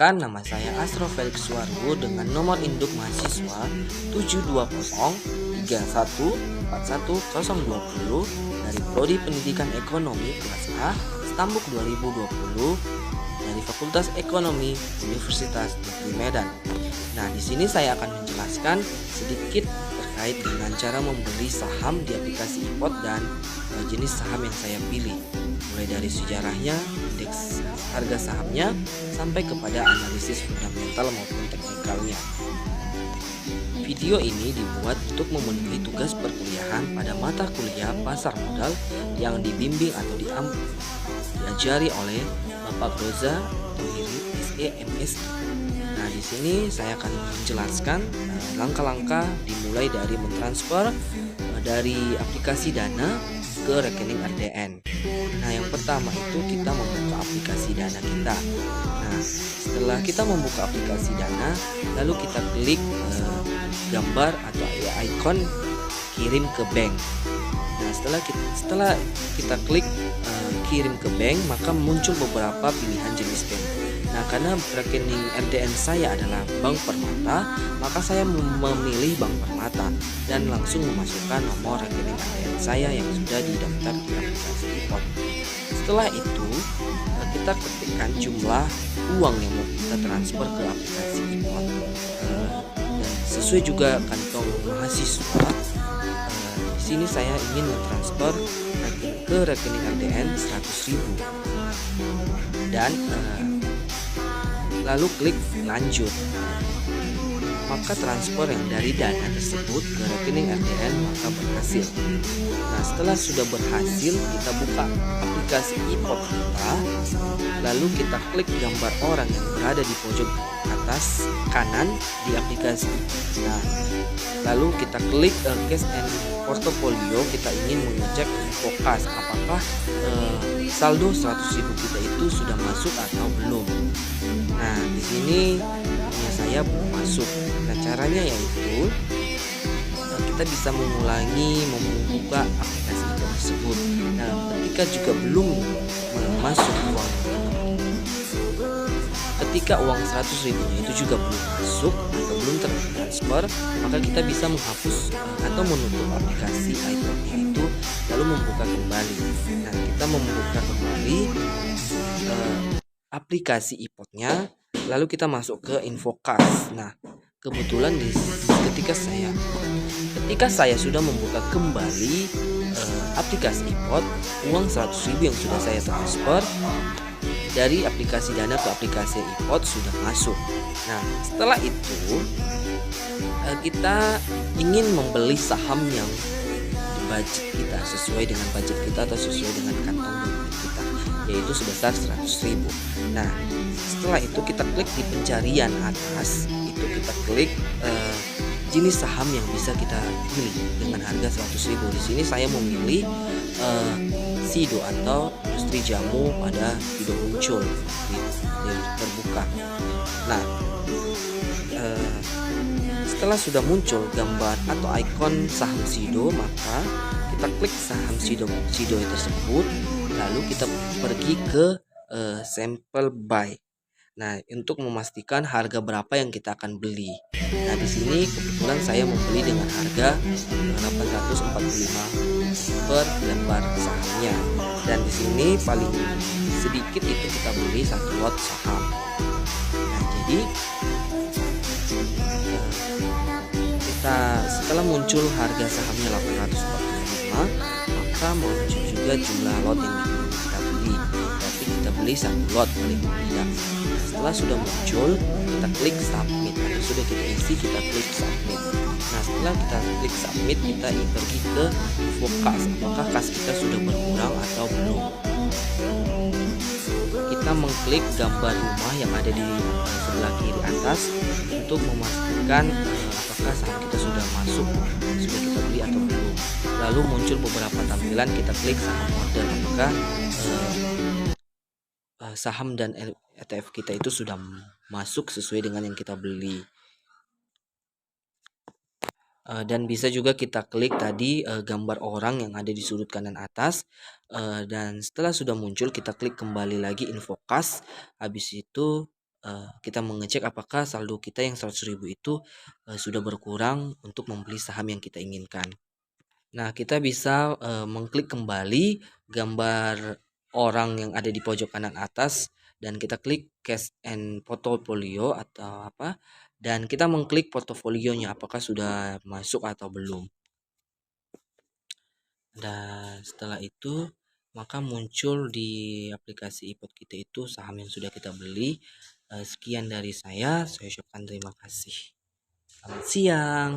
Perkenalkan, nama saya Asro Felix Suwargo dengan nomor induk mahasiswa 72031414020 dari Prodi Pendidikan Ekonomi kelas A, Stambuk 2020 dari Fakultas Ekonomi Universitas Negeri Medan. Nah, di sini saya akan menjelaskan sedikit terkait dengan cara membeli saham di aplikasi iPod dan jenis saham yang saya pilih, mulai dari sejarahnya, indeks harga sahamnya, sampai kepada analisis fundamental maupun teknikalnya. Video ini dibuat untuk memenuhi tugas perkuliahan pada mata kuliah pasar modal yang dibimbing atau diajari oleh Bapak Roza Tohiri SEMS. Nah, di sini saya akan menjelaskan langkah-langkah dimulai dari mentransfer dari aplikasi Dana ke rekening RDN. Nah, yang pertama itu kita membuka aplikasi Dana kita. Nah, setelah kita membuka aplikasi Dana, lalu kita klik gambar atau icon kirim ke bank. Nah, setelah kita klik kirim ke bank, maka muncul beberapa pilihan jenis bank. Nah, karena rekening RDN saya adalah Bank Permata, maka saya memilih Bank Permata dan langsung memasukkan nomor rekening RDN saya yang sudah didaftar di aplikasi iPod. Setelah itu, kita ketikkan jumlah uang yang mau kita transfer ke aplikasi iPod. Dan sesuai juga kantong mahasiswa, di sini saya ingin mentransfer ke rekening RDN 100.000 dan lalu klik lanjut. Maka transfer yang dari Dana tersebut ke rekening RDN maka berhasil. Nah, setelah sudah berhasil, kita buka aplikasi iPod kita, lalu kita klik gambar orang yang berada di pojok atas kanan di aplikasi. Nah, lalu kita klik cash and portfolio, kita ingin mengecek fokus apakah saldo 100.000 kita itu sudah masuk atau belum. Nah, di sini punya saya belum masuk. Nah, caranya yaitu kita bisa mengulangi membuka aplikasi itu tersebut. Nah, ketika juga belum masuk ketika uang 100.000 itu juga belum masuk atau belum tertransfer, maka kita bisa menghapus atau menutup aplikasi iPod-nya itu lalu membuka kembali. Nah, kita membuka kembali aplikasi iPod-nya, lalu kita masuk ke Infocast. Nah, kebetulan ketika saya sudah membuka kembali aplikasi iPod, uang 100.000 yang sudah saya transfer dari aplikasi Dana ke aplikasi iPod sudah masuk. Nah, setelah itu kita ingin membeli saham yang di budget kita, sesuai dengan budget kita atau sesuai dengan kantong duit kita, yaitu sebesar 100.000. Nah, setelah itu kita klik di pencarian atas, itu kita klik jenis saham yang bisa kita pilih dengan harga 100.000. Di sini saya memilih Sido atau industri jamu pada video muncul di terbuka. Nah, setelah sudah muncul gambar atau ikon saham Sido, maka kita klik saham Sido tersebut, lalu kita pergi ke sampel buy. Nah, untuk memastikan harga berapa yang kita akan beli. Nah, di sini kebetulan saya membeli dengan harga 845 per lembar sahamnya. Dan di sini paling sedikit itu kita beli 1 lot saham. Nah, jadi setelah muncul harga sahamnya 845, maka muncul juga jumlah lot yang kita beli. Berarti kita beli 1 lot paling tidak. Setelah sudah muncul, kita klik submit atau sudah kita isi, kita klik submit. Nah, setelah kita klik submit, kita pergi ke fokus apakah kas kita sudah berkurang atau belum. Kita mengklik gambar rumah yang ada di sebelah kiri atas untuk memastikan apakah saham kita sudah masuk, sudah kita beli atau belum. Lalu muncul beberapa tampilan, kita klik saham order apakah saham dan ETF kita itu sudah masuk sesuai dengan yang kita beli. Dan bisa juga kita klik tadi gambar orang yang ada di sudut kanan atas, dan setelah sudah muncul kita klik kembali lagi Infocast. Habis itu kita mengecek apakah saldo kita yang 100.000 itu sudah berkurang untuk membeli saham yang kita inginkan. Nah, kita bisa mengklik kembali gambar orang yang ada di pojok kanan atas dan kita klik cash and portfolio atau apa dan kita mengklik portofolionya apakah sudah masuk atau belum. Dan setelah itu maka muncul di aplikasi iPod kita itu saham yang sudah kita beli. Sekian dari saya ucapkan terima kasih. Selamat siang.